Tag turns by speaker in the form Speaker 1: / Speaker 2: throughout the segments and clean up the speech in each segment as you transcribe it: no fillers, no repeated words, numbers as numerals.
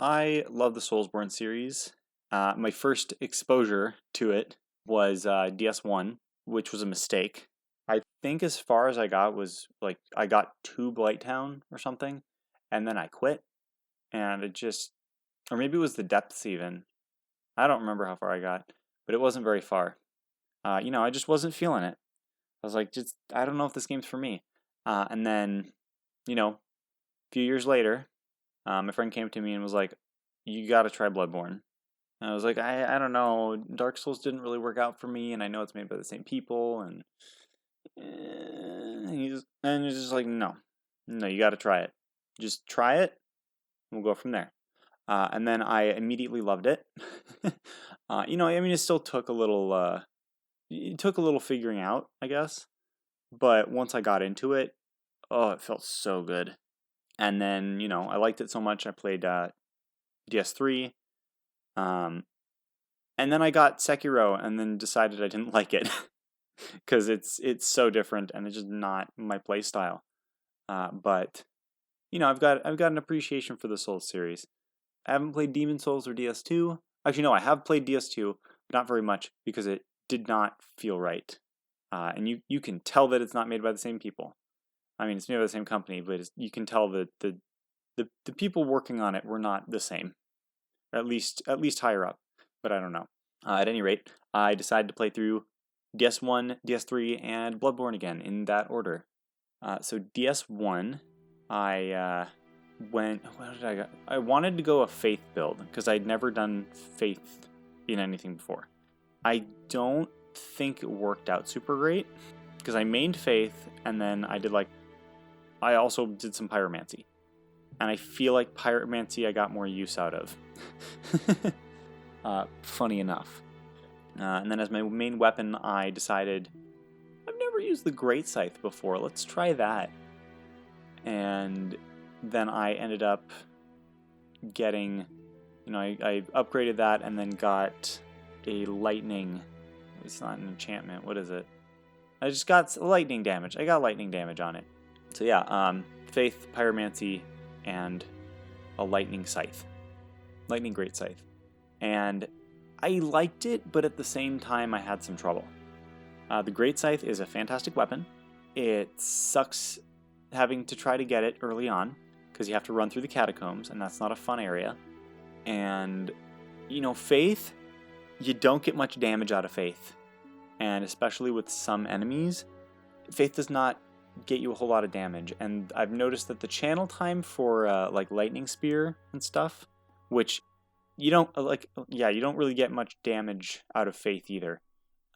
Speaker 1: I love the Soulsborne series. My first exposure to it was DS1, which was a mistake. I think as far as I got was like I got to Blighttown or something, and then I quit, and it just, or maybe it was the depths even. I don't remember how far I got, but it wasn't very far. I just wasn't feeling it. I was like, just I don't know if this game's for me. And then, a few years later, my friend came to me and was like, "You got to try Bloodborne." And I was like, I don't know. Dark Souls didn't really work out for me, and I know it's made by the same people, and he's just like, no, you got to try it. Just try it. We'll go from there. And then I immediately loved it. It still took a little. It took a little figuring out, I guess. But once I got into it, oh, it felt so good. And then I liked it so much. I played DS3. And then I got Sekiro, and then decided I didn't like it because it's so different, and it's just not my play style. But I've got an appreciation for the Souls series. I haven't played Demon Souls or DS2. Actually, no, I have played DS2, but not very much because it did not feel right. And you can tell that it's not made by the same people. I mean, it's made by the same company, but you can tell that the people working on it were not the same. At least higher up, but I don't know. At any rate, I decided to play through DS1, DS3, and Bloodborne again in that order. So DS1, I went. What did I go? I wanted to go a Faith build because I'd never done Faith in anything before. I don't think it worked out super great because I mained Faith and then I also did some Pyromancy. And I feel like Pyromancy I got more use out of. Funny enough. And then as my main weapon, I decided, I've never used the Great Scythe before, let's try that. And then I ended up getting, I upgraded that and then got a lightning, it's not an enchantment, what is it? I just got lightning damage, I got lightning damage on it. So yeah, Faith, Pyromancy, and a lightning scythe. Lightning Great Scythe. And I liked it, but at the same time I had some trouble. The Great Scythe is a fantastic weapon. It sucks having to try to get it early on, because you have to run through the catacombs, and that's not a fun area. And, Faith, you don't get much damage out of Faith. And especially with some enemies, Faith does not get you a whole lot of damage. And I've noticed that the channel time for lightning spear and stuff, which you don't you don't really get much damage out of Faith either.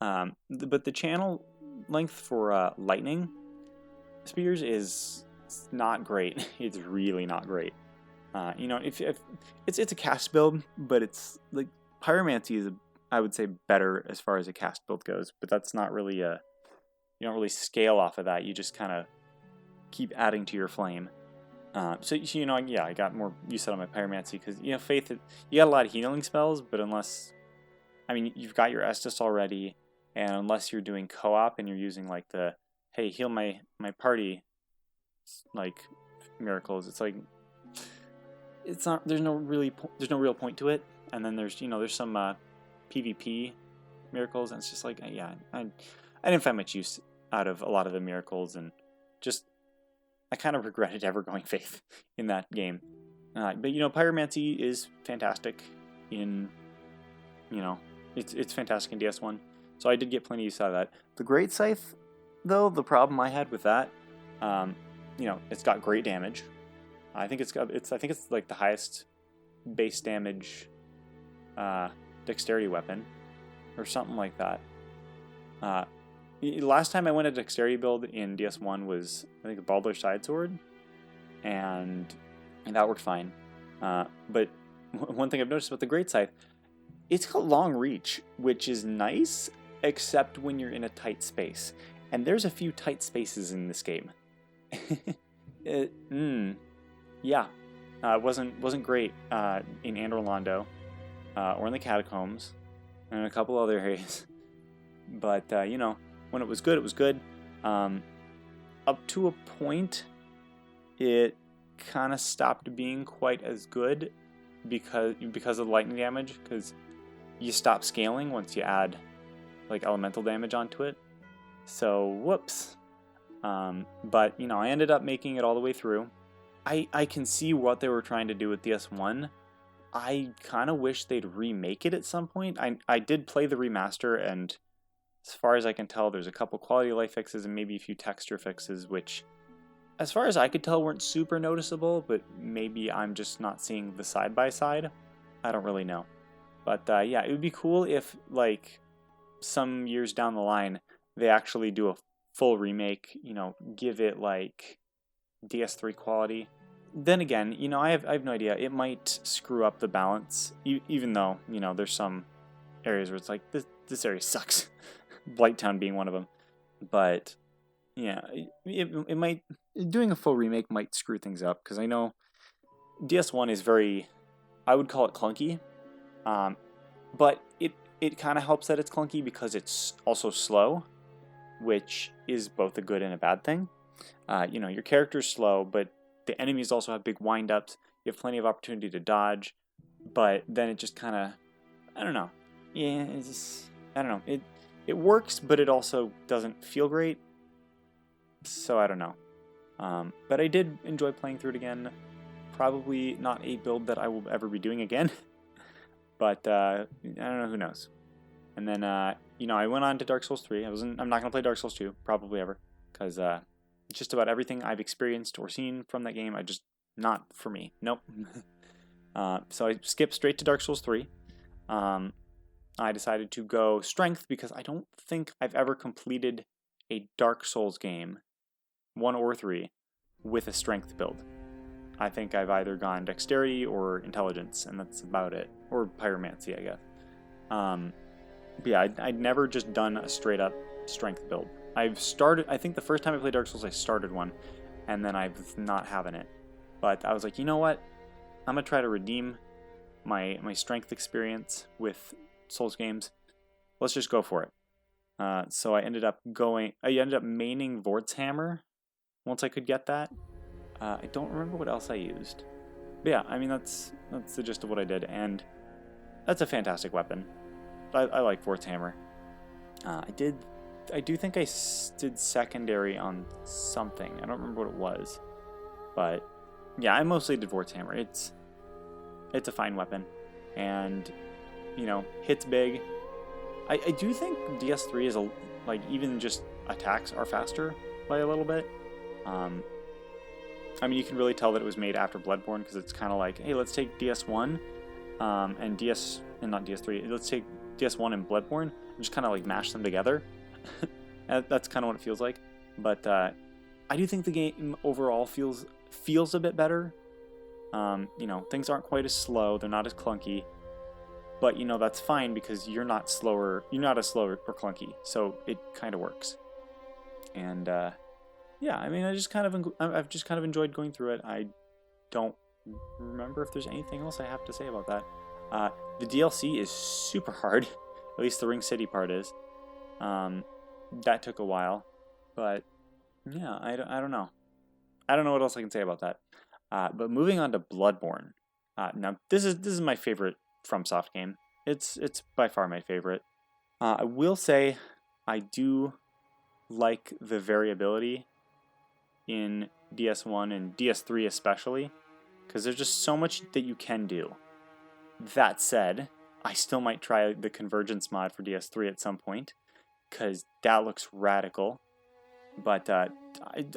Speaker 1: But the channel length for lightning spears is not great. It's really not great. If it's a cast build, but it's like Pyromancy is I would say better as far as a cast build goes, but that's not really you don't really scale off of that. You just kind of keep adding to your flame. I got more use out of my Pyromancy because, Faith, you got a lot of healing spells, but you've got your Estus already, and unless you're doing co-op and you're using, hey, heal my party, miracles, it's not, there's no real point to it, and then there's some PvP miracles, and it's just I didn't find much use out of a lot of the miracles, and just I kind of regretted ever going Faith in that game. But Pyromancy is fantastic in it's fantastic in DS1. So I did get plenty of use out of that. The Great Scythe, though, the problem I had with that, it's got great damage. I think it's the highest base damage dexterity weapon or something like that. Last time I went a dexterity build in DS1 was, I think, a Baldur's Side Sword, and that worked fine. But one thing I've noticed about the Great Scythe, it's got long reach, which is nice, except when you're in a tight space. And there's a few tight spaces in this game. It wasn't great in Andorlando, or in the catacombs, and a couple other areas. But, when it was good, it was good. Up to a point, it kind of stopped being quite as good. because of the lightning damage, because you stop scaling once you add like elemental damage onto it. So whoops. But you know, I ended up making it all the way through. I can see what they were trying to do with DS1. I kind of wish they'd remake it at some point. I did play the remaster, and as far as I can tell, there's a couple quality of life fixes and maybe a few texture fixes, which, as far as I could tell, weren't super noticeable, but maybe I'm just not seeing the side-by-side. I don't really know. But yeah, it would be cool if, like, some years down the line, they actually do a full remake, you know, give it, like, DS3 quality. Then again, you know, I have no idea. It might screw up the balance, even though, you know, there's some areas where it's like, this area sucks. Blighttown being one of them. But, yeah, it might, doing a full remake might screw things up, because I know DS1 is very, I would call it clunky, but it kind of helps that it's clunky because it's also slow, which is both a good and a bad thing. You know, your character's slow, but the enemies also have big wind-ups. You have plenty of opportunity to dodge, but then it just kind of, I don't know. Yeah, it's just, I don't know. It works, but it also doesn't feel great. So I don't know. But I did enjoy playing through it again. Probably not a build that I will ever be doing again. But I don't know, who knows. And then you know, I went on to Dark Souls 3. I'm not gonna play Dark Souls 2, probably ever, because just about everything I've experienced or seen from that game, not for me. Nope. So I skipped straight to Dark Souls 3. I decided to go Strength because I don't think I've ever completed a Dark Souls game, 1 or 3, with a Strength build. I think I've either gone Dexterity or Intelligence, and that's about it. Or Pyromancy, I guess. But yeah, I'd never just done a straight-up Strength build. I think the first time I played Dark Souls, I started one, and then I was not having it. But I was like, you know what? I'm going to try to redeem my Strength experience with Souls games. Let's just go for it. So I ended up maining Vort's Hammer once I could get that. I don't remember what else I used. But yeah, I mean, that's the gist of what I did, and that's a fantastic weapon. I like Vort's Hammer. I do think I did secondary on something. I don't remember what it was. But yeah, I mostly did Vort's Hammer. It's a fine weapon. And, you know, hits big. I do think DS3 is like, even just attacks are faster by a little bit. I mean, you can really tell that it was made after Bloodborne, because it's kind of like, hey, let's take DS1 and not DS3. Let's take DS1 and Bloodborne and just kind of like mash them together. That's kind of what it feels like. But I do think the game overall feels a bit better. You know, things aren't quite as slow. They're not as clunky. But, you know, that's fine because you're not as slow or clunky. So it kind of works. And yeah, I mean, I've just kind of enjoyed going through it. I don't remember if there's anything else I have to say about that. The DLC is super hard. At least the Ring City part is. That took a while, but yeah, I don't know. I don't know what else I can say about that. But moving on to Bloodborne. Now this is my favorite FromSoft game. It's by far my favorite. I will say I do like the variability in DS1 and DS3 especially, because there's just so much that you can do. That said, I still might try the Convergence mod for DS3 at some point, because that looks radical. But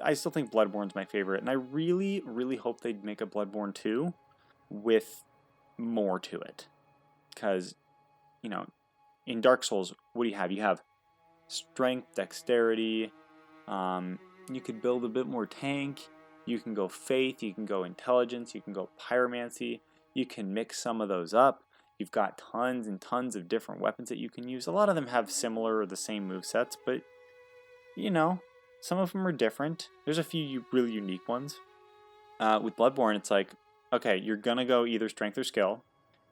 Speaker 1: I still think Bloodborne's my favorite, and I really, really hope they'd make a Bloodborne 2 with more to it. Because, you know, in Dark Souls, what do you have? You have strength, dexterity, you could build a bit more tank, you can go faith, you can go intelligence, you can go pyromancy, you can mix some of those up. You've got tons and tons of different weapons that you can use. A lot of them have similar or the same movesets, but, you know, some of them are different. There's a few really unique ones. With Bloodborne, it's like, okay, you're going to go either strength or skill,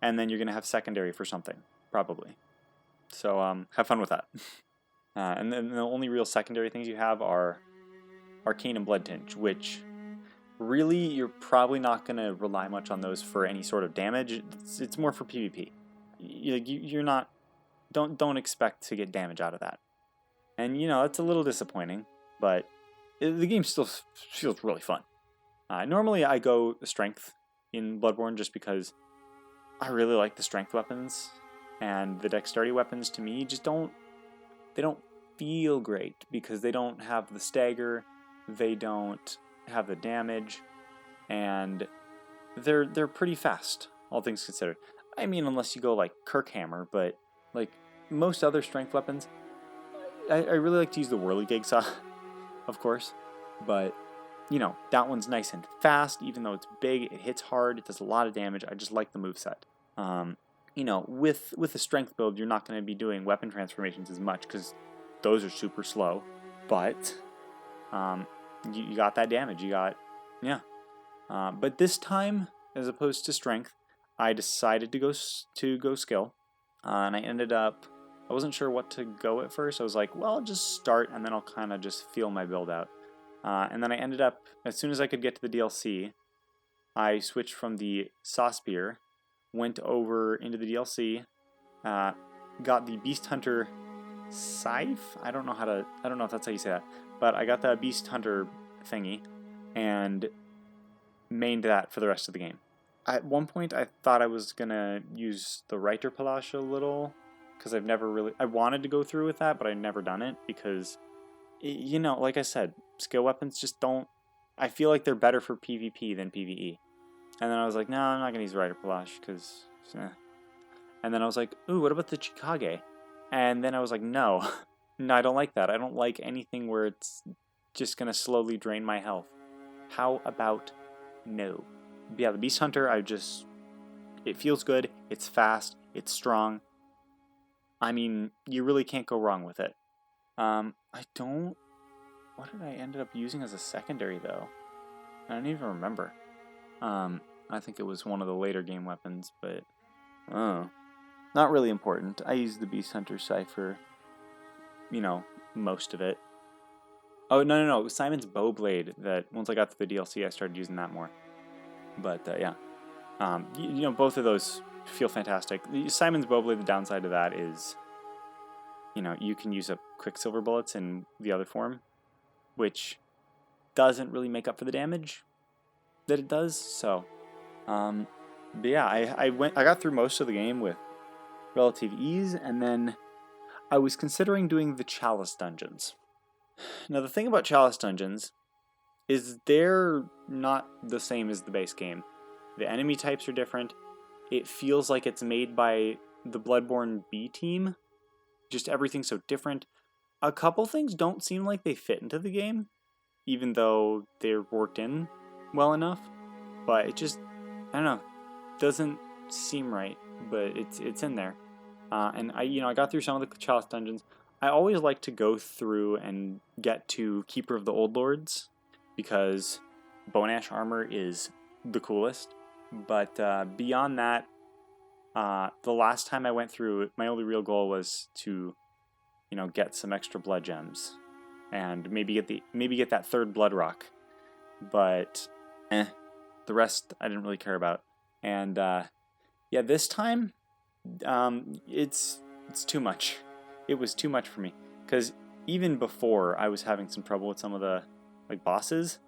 Speaker 1: and then you're going to have secondary for something, probably. So have fun with that. And then the only real secondary things you have are Arcane and Blood Tinge, which really, you're probably not going to rely much on those for any sort of damage. It's more for PvP. You're not, don't expect to get damage out of that. And, that's a little disappointing, but the game still feels really fun. Normally, I go strength in Bloodborne just because I really like the strength weapons, and the dexterity weapons to me just don't feel great because they don't have the stagger, they don't have the damage, and they're pretty fast, all things considered. I mean, unless you go like Kirkhammer, but like most other strength weapons, I really like to use the Whirligig Saw, of course, but that one's nice and fast, even though it's big, it hits hard, it does a lot of damage. I just like the moveset. With a strength build, you're not going to be doing weapon transformations as much because those are super slow, but you got that damage. But this time, as opposed to strength, I decided to go skill, and I ended up. I wasn't sure what to go at first. I was like, well, I'll just start, and then I'll kind of just feel my build out. And then I ended up, as soon as I could get to the DLC, I switched from the Saw Spear, went over into the DLC, got the Beast Hunter Scythe. I don't know if that's how you say that, but I got the Beast Hunter thingy, and mained that for the rest of the game. At one point, I thought I was gonna use the Reiter Palasche a little, because I wanted to go through with that, but I've never done it, because, like I said, skill weapons just don't, I feel like they're better for PvP than PvE. And then I was like, no, I'm not gonna use Reiter Palasche, because, And then I was like, ooh, what about the Chikage? And then I was like, no, no, I don't like that. I don't like anything where it's just gonna slowly drain my health. How about no? But yeah, the Beast Hunter, it feels good, it's fast, it's strong. I mean, you really can't go wrong with it. What did I end up using as a secondary, though? I don't even remember. I think it was one of the later game weapons, but not really important. I used the Beast Hunter Scythe for, most of it. Oh, no, it was Simon's Bowblade that once I got to the DLC, I started using that more. But, yeah. Both of those feel fantastic. Simon's Bowblade, the downside to that is, you can use up Quicksilver bullets in the other form, which doesn't really make up for the damage that it does. So, but yeah, I got through most of the game with relative ease, and then I was considering doing the Chalice dungeons. Now, the thing about Chalice dungeons is they're not the same as the base game. The enemy types are different. It feels like it's made by the Bloodborne B team. Just everything's so different. A couple things don't seem like they fit into the game, even though they're worked in well enough. But it just, I don't know, doesn't seem right, but it's in there. And I got through some of the Chalice dungeons. I always like to go through and get to Keeper of the Old Lords, because Bone Ash armor is the coolest. But beyond that, the last time I went through, my only real goal was to, get some extra blood gems, and maybe get that third blood rock. But the rest I didn't really care about. And yeah, this time, it's too much. It was too much for me, because even before I was having some trouble with some of the bosses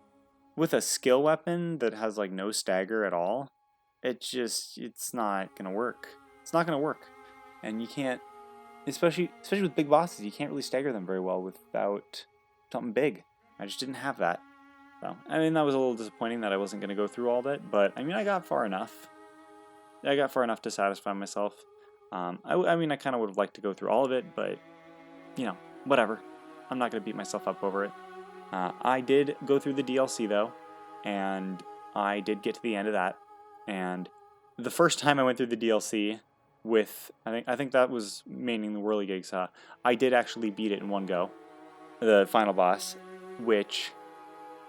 Speaker 1: with a skill weapon that has no stagger at all. It's not gonna work. It's not gonna work, and you can't, especially with big bosses, you can't really stagger them very well without something big. I just didn't have that. So, I mean, that was a little disappointing that I wasn't gonna go through all of it, but I mean, I got far enough. I got far enough to satisfy myself. I kind of would have liked to go through all of it, but whatever. I'm not gonna beat myself up over it. I did go through the DLC though, and I did get to the end of that. And the first time I went through the DLC with, I think that was maining the Whirligig Saw, I did actually beat it in one go, the final boss, which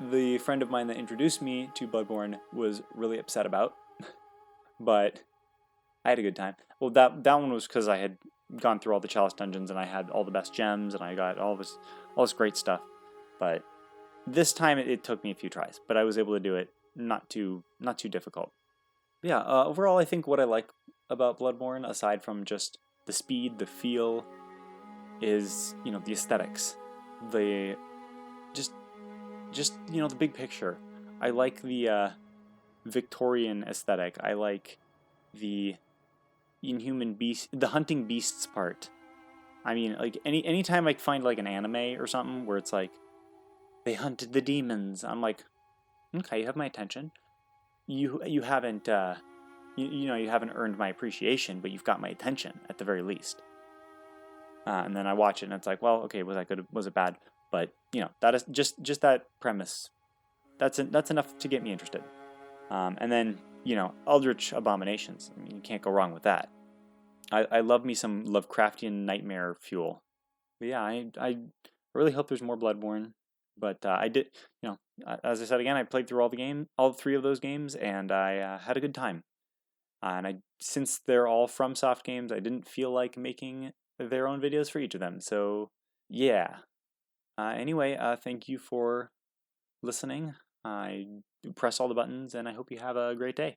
Speaker 1: the friend of mine that introduced me to Bloodborne was really upset about, but I had a good time. Well, that one was because I had gone through all the Chalice dungeons and I had all the best gems and I got all this great stuff. But This time it took me a few tries, but I was able to do it not too difficult. But yeah, overall I think what I like about Bloodborne, aside from just the speed, the feel, is, you know, the aesthetics, the just you know, the big picture. I like the Victorian aesthetic. I like the inhuman beast, the hunting beasts part. I mean, like anytime I find like an anime or something where it's like they hunted the demons, I'm like, okay, you have my attention. You haven't you know, you haven't earned my appreciation, but you've got my attention at the very least. And then I watch it and it's like, well, okay, was that good? Was it bad? But you know, that is just that premise. That's enough to get me interested. And then, you know, Eldritch Abominations. I mean, you can't go wrong with that. I love me some Lovecraftian nightmare fuel. But yeah, I really hope there's more Bloodborne. But I did, you know, as I said again, I played through all three of those games, and I had a good time. And since they're all FromSoft games, I didn't feel like making their own videos for each of them. So yeah. Anyway, thank you for listening. I press all the buttons, and I hope you have a great day.